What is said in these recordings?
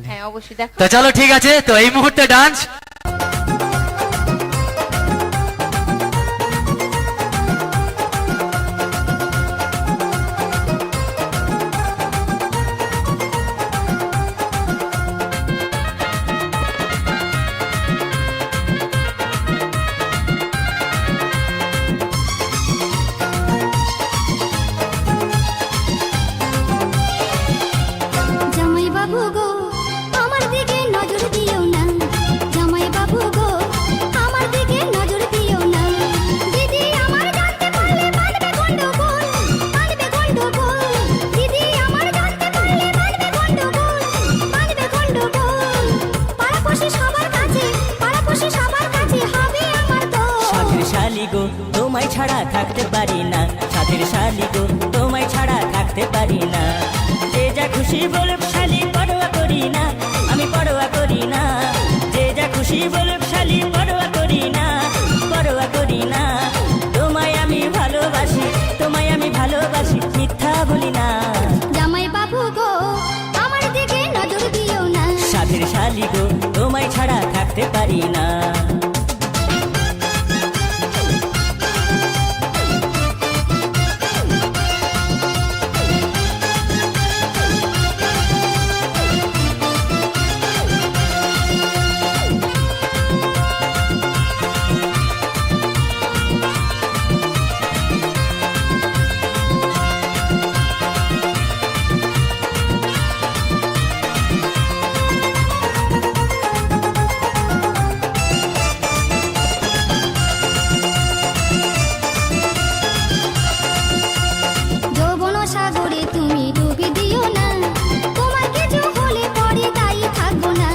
হ্যাঁ অবশ্যই দেখো। তো চলো ঠিক আছে, তো এই মুহূর্তে ডান্স। জামাই বাবু গো আমার দিকে নজর দিও না, জামাই বাবু গো আমার দিকে নজর দিও না। দিদি আমার জানতে পারলে বাঁধবে গন্ডগোল, বাঁধবে গন্ডগোল। দিদি আমার জানতে পারলে বাঁধবে গন্ডগোল, বাঁধবে গন্ডগোল। পাড়াপড়শি সবার কাছে, পাড়াপড়শি সবার কাছে হবে আমার তো। সাথের শালি গো তোমায় ছাড়া থাকতে পারি না, সাথের শালি গো তোমায় ছাড়া থাকতে পারি না। যে যা খুশি বলুক শালি পরোয়া করি না, আমি পরোয়া করি না। যে যা খুশি বলুক শালি পরোয়া করি না, পরোয়া করি না। তোমায় আমি ভালোবাসি, তোমায় আমি ভালোবাসি, মিথ্যা বলি না। জামাই বাবু গো আমার দিকে নজর দিও না। সাথের শালি গো তোমায় ছাড়া থাকতে পারি না। যৌবন সাগরে তুমি ডুবি দিও না, তোমার কিছু হলে পরে দায়ী থাকবো না।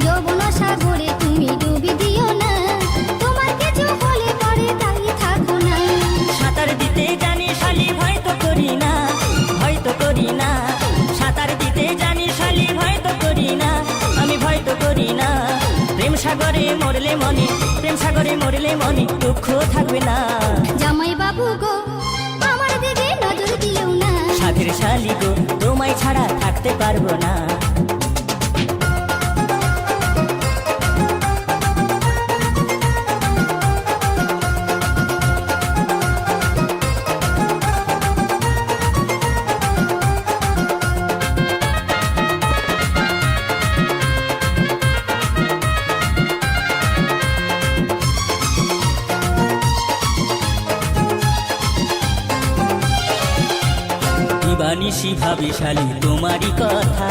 যৌবন সাগরে তুমি ডুবি দিও না, তোমার কিছু হলে পরে দায়ী থাকবো না। সাঁতার দিতে জানি শালি ভয় তো করি না, ভয় তো করি না। সাঁতার দিতে জানি শালি ভয় তো করি না, আমি ভয় তো করি না। প্রেম সাগরে মরলে মনে, প্রেম সাগরে মরলে মনে দুঃখ থাকবে না। জামাই বাবু গো আমার দিকে নজর দিও না। সাথের শালি গো তোমায় ছাড়া থাকতে পারবো না। দিবানিশি ভাবি শালি তোমারই কথা,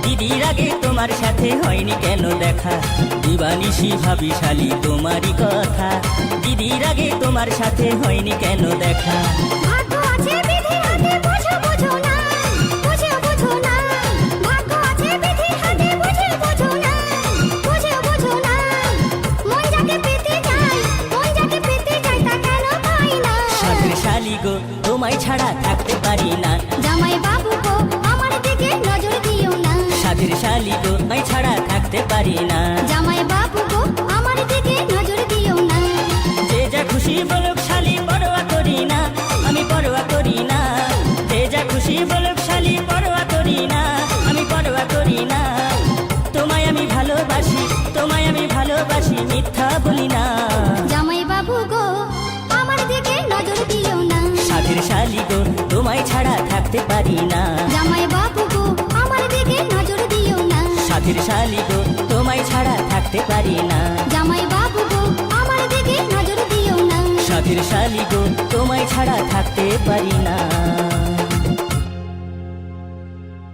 দিদির আগে তোমার সাথে হয়নি কেন দেখা। দিবানিশি ভাবি শালি তোমারই কথা, দিদির আগে তোমার সাথে হয়নি কেন দেখা। ভাগ্য আছে বিধির হাতে বুঝে বুঝো না, বুঝে বুঝো না। ভাগ্য আছে বিধির হাতে বুঝে বুঝো না, বুঝে বুঝো না। মন যাকে পেতে চায়, মন যাকে পেতে চায় তা কেন পাই না। সাথের শালি গো তোমায় ছাড়া থাকতে পারি না। জামাই বাবু গো আমার দিকে নজর দিও না। সাথের শালি গো তোমায় ছাড়া থাকতে পারি না। জামাই বাবু গো আমার দিকে নজর দিও না। যে যা খুশি বলুক শালি পরোয়া করি না, আমি পরোয়া করি না। যে যা খুশি বলুক শালি পরোয়া করি না, আমি পরোয়া করি না। তোমায় আমি ভালোবাসি, তোমায় আমি ভালোবাসি, মিথ্যা বলি না। জামাই বাবু গো আমার দিকে নজর দিও না। সাথের শালি গো তোমায় ছাড়া থাকতে পারি না। জামাই বাবু গো আমার দিকে নজর দিও না। সাথের শালি গো তোমায় ছাড়া থাকতে পারি না। জামাই বাবু গো আমার দিকে নজর দিও না। সাথের শালি গো তোমায় ছাড়া থাকতে পারি না।